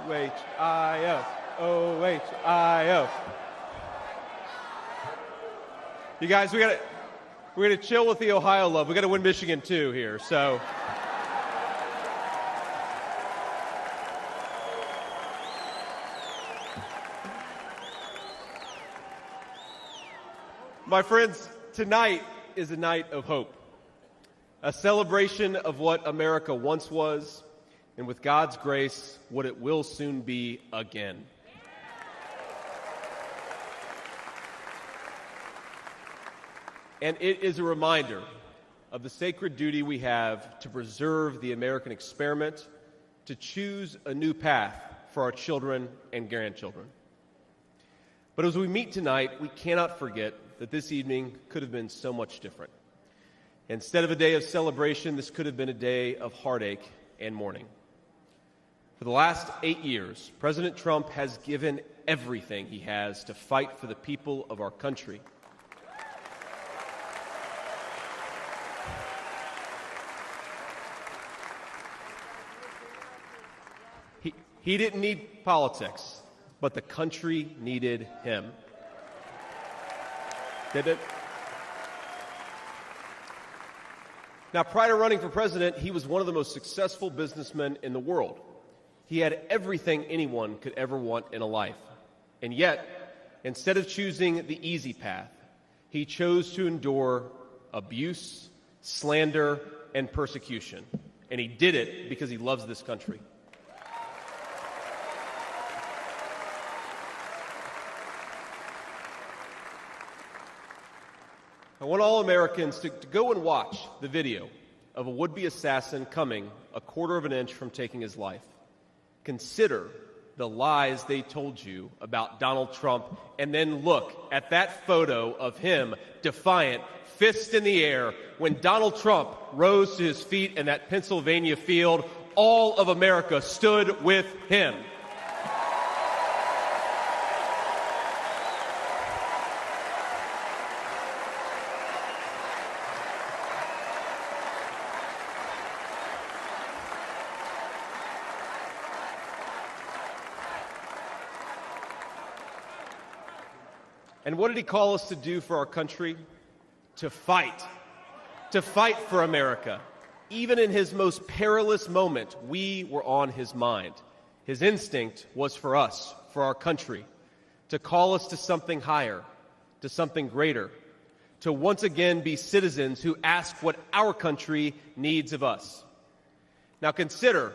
O-H-I-O. O-H-I-O. You guys, we're gonna chill with the Ohio love. We got to win Michigan too here. So, my friends, tonight is a night of hope, a celebration of what America once was, and with God's grace, what it will soon be again. And it is a reminder of the sacred duty we have to preserve the American experiment, to choose a new path for our children and grandchildren. But as we meet tonight, we cannot forget that this evening could have been so much different. Instead of a day of celebration, this could have been a day of heartache and mourning. For the last 8 years, President Trump has given everything he has to fight for the people of our country. He didn't need politics, but the country needed him. Did it? Now, prior to running for president, he was one of the most successful businessmen in the world. He had everything anyone could ever want in a life. And yet, instead of choosing the easy path, he chose to endure abuse, slander, and persecution. And he did it because he loves this country. I want all Americans to go and watch the video of a would-be assassin coming a quarter of an inch from taking his life. Consider the lies they told you about Donald Trump, and then look at that photo of him, defiant, fist in the air. When Donald Trump rose to his feet in that Pennsylvania field, all of America stood with him. And what did he call us to do for our country? To fight for America. Even in his most perilous moment, we were on his mind. His instinct was for us, for our country, to call us to something higher, to something greater, to once again be citizens who ask what our country needs of us. Now consider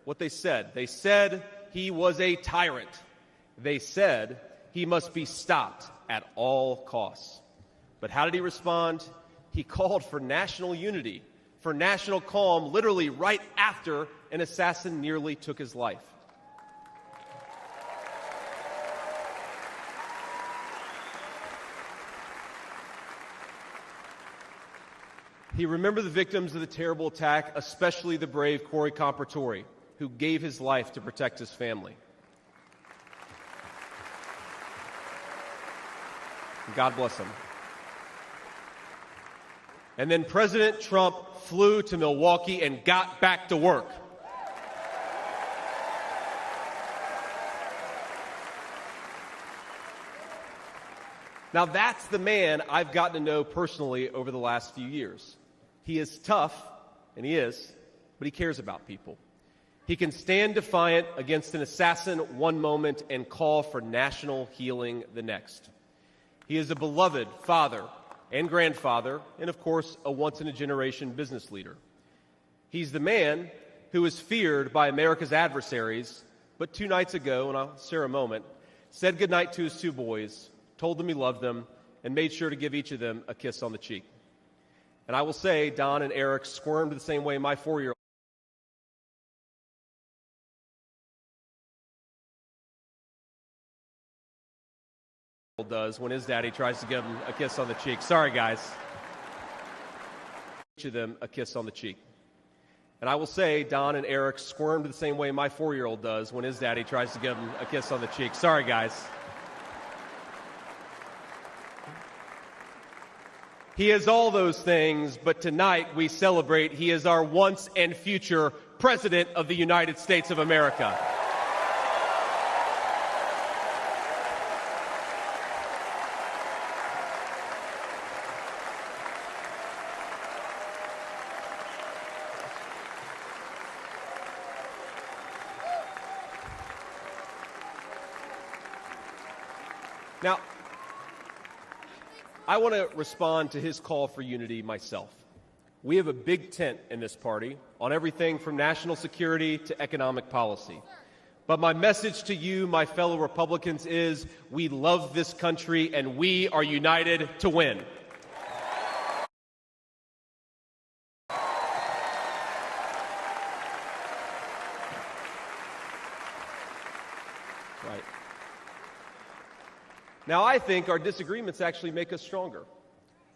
what they said. They said he was a tyrant. They said he must be stopped at all costs. But how did he respond? He called for national unity, for national calm, literally right after an assassin nearly took his life. He remembered the victims of the terrible attack, especially the brave Corey Compertori, who gave his life to protect his family. God bless him. And then President Trump flew to Milwaukee and got back to work. Now that's the man I've gotten to know personally over the last few years. He is tough, and he is, but he cares about people. He can stand defiant against an assassin one moment and call for national healing the next. He is a beloved father and grandfather, and of course, a once-in-a-generation business leader. He's the man who is feared by America's adversaries, but 2 nights ago, and I'll share a moment, said goodnight to his 2 boys, told them he loved them, and made sure to give each of them a kiss on the cheek. And I will say, Don and Eric squirmed the same way my 4-year-old does when his daddy tries to give him a kiss on the cheek. Sorry, guys. Each of them a kiss on the cheek. And I will say, Don and Eric squirmed the same way my 4-year-old does when his daddy tries to give him a kiss on the cheek. Sorry, guys. He is all those things, but tonight we celebrate he is our once and future President of the United States of America. Now, I want to respond to his call for unity myself. We have a big tent in this party on everything from national security to economic policy. But my message to you, my fellow Republicans, is we love this country and we are united to win. Right. Now, I think our disagreements actually make us stronger.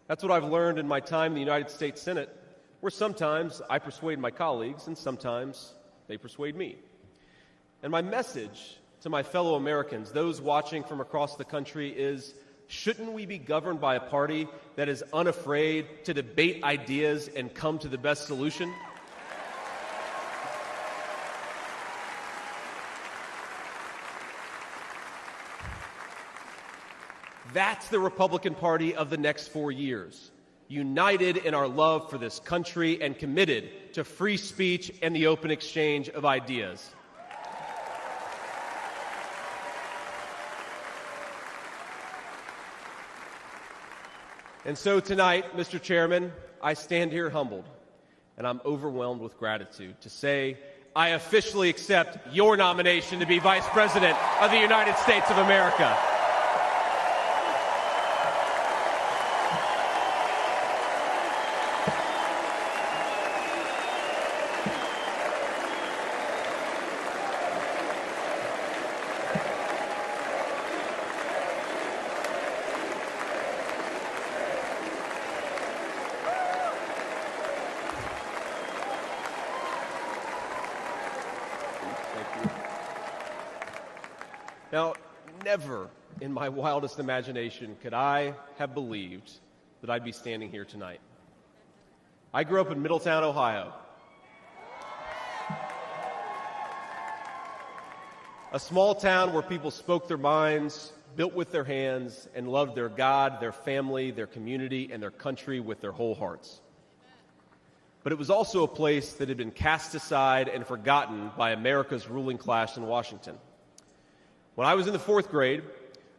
That's what I've learned in my time in the United States Senate, where sometimes I persuade my colleagues and sometimes they persuade me. And my message to my fellow Americans, those watching from across the country, is shouldn't we be governed by a party that is unafraid to debate ideas and come to the best solution? That's the Republican Party of the next 4 years, united in our love for this country and committed to free speech and the open exchange of ideas. And so tonight, Mr. Chairman, I stand here humbled, and I'm overwhelmed with gratitude to say I officially accept your nomination to be Vice President of the United States of America. Now, never in my wildest imagination could I have believed that I'd be standing here tonight. I grew up in Middletown, Ohio, a small town where people spoke their minds, built with their hands, and loved their God, their family, their community, and their country with their whole hearts. But it was also a place that had been cast aside and forgotten by America's ruling class in Washington. When I was in the 4th grade,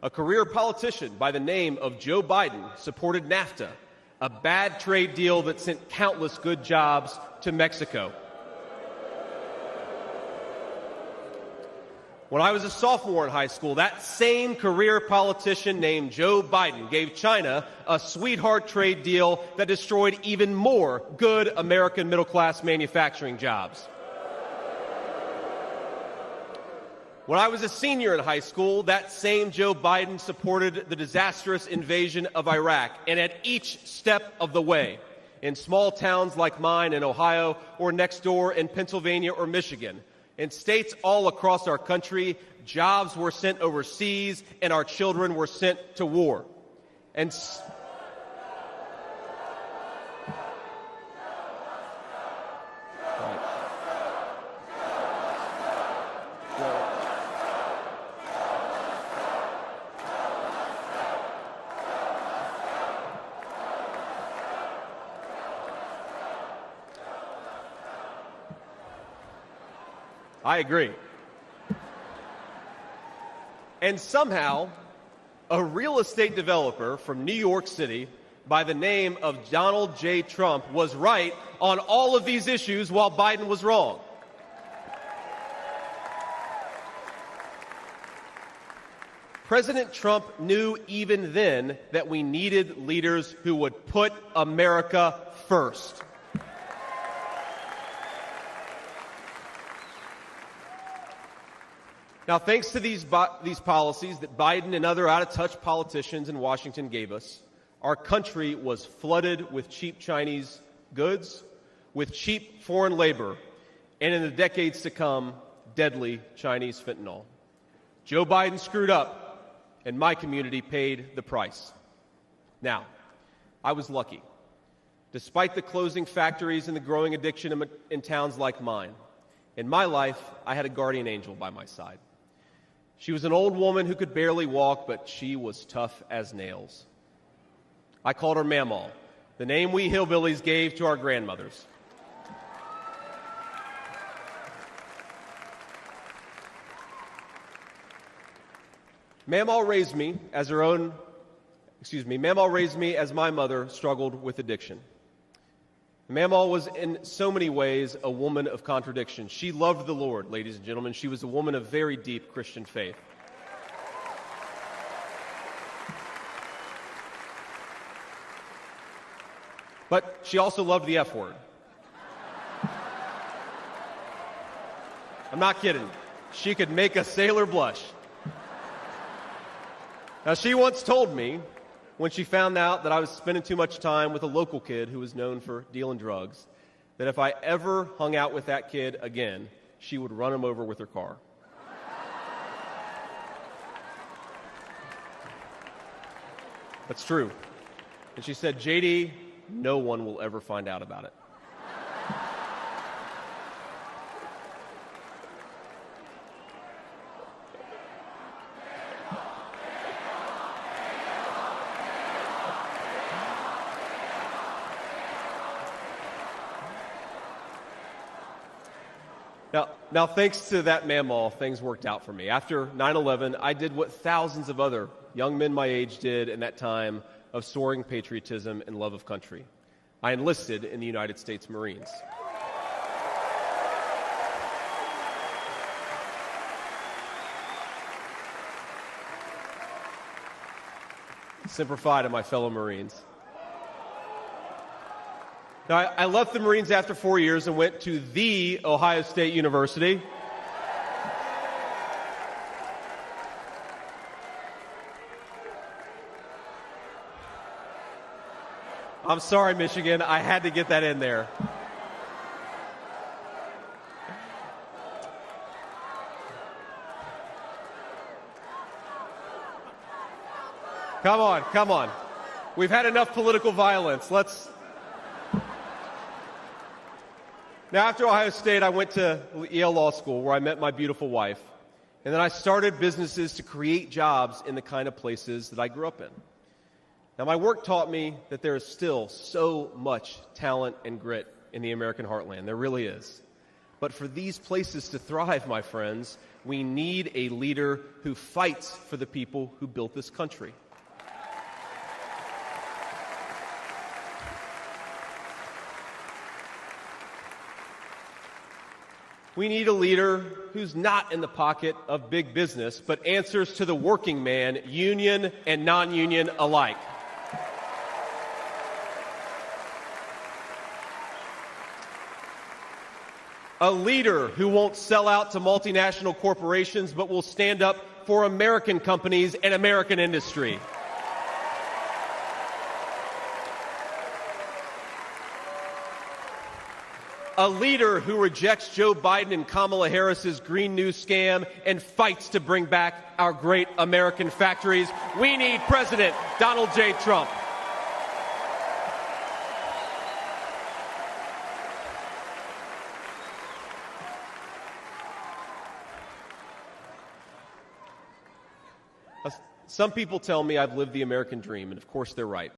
a career politician by the name of Joe Biden supported NAFTA, a bad trade deal that sent countless good jobs to Mexico. When I was a sophomore in high school, that same career politician named Joe Biden gave China a sweetheart trade deal that destroyed even more good American middle-class manufacturing jobs. When I was a senior in high school, that same Joe Biden supported the disastrous invasion of Iraq, and at each step of the way, in small towns like mine in Ohio or next door in Pennsylvania or Michigan, in states all across our country, jobs were sent overseas and our children were sent to war. And I agree. And somehow, a real estate developer from New York City by the name of Donald J. Trump was right on all of these issues while Biden was wrong. President Trump knew even then that we needed leaders who would put America first. Now, thanks to these policies that Biden and other out-of-touch politicians in Washington gave us, our country was flooded with cheap Chinese goods, with cheap foreign labor, and in the decades to come, deadly Chinese fentanyl. Joe Biden screwed up, and my community paid the price. Now, I was lucky. Despite the closing factories and the growing addiction in towns like mine, in my life, I had a guardian angel by my side. She was an old woman who could barely walk, but she was tough as nails. I called her Mamaw, the name we hillbillies gave to our grandmothers. Mamaw raised me as Mamaw raised me as my mother struggled with addiction. Mamaw was in so many ways a woman of contradiction. She loved the Lord, ladies and gentlemen. She was a woman of very deep Christian faith. But she also loved the F word. I'm not kidding. She could make a sailor blush. Now, she once told me, when she found out that I was spending too much time with a local kid who was known for dealing drugs, that if I ever hung out with that kid again, she would run him over with her car. That's true. And she said, JD, no one will ever find out about it. Now, thanks to that Mamaw, things worked out for me. After 9/11, I did what thousands of other young men my age did in that time of soaring patriotism and love of country. I enlisted in the United States Marines. Semper Fi to my fellow Marines. Now, I left the Marines after 4 years and went to the Ohio State University. I'm sorry, Michigan. I had to get that in there. Come on. We've had enough political violence. Now, after Ohio State, I went to Yale Law School, where I met my beautiful wife. And then I started businesses to create jobs in the kind of places that I grew up in. Now, my work taught me that there is still so much talent and grit in the American heartland. There really is. But for these places to thrive, my friends, we need a leader who fights for the people who built this country. We need a leader who's not in the pocket of big business, but answers to the working man, union and non-union alike. A leader who won't sell out to multinational corporations, but will stand up for American companies and American industry. A leader who rejects Joe Biden and Kamala Harris's Green New scam and fights to bring back our great American factories. We need President Donald J. Trump. Some people tell me I've lived the American dream, and of course they're right.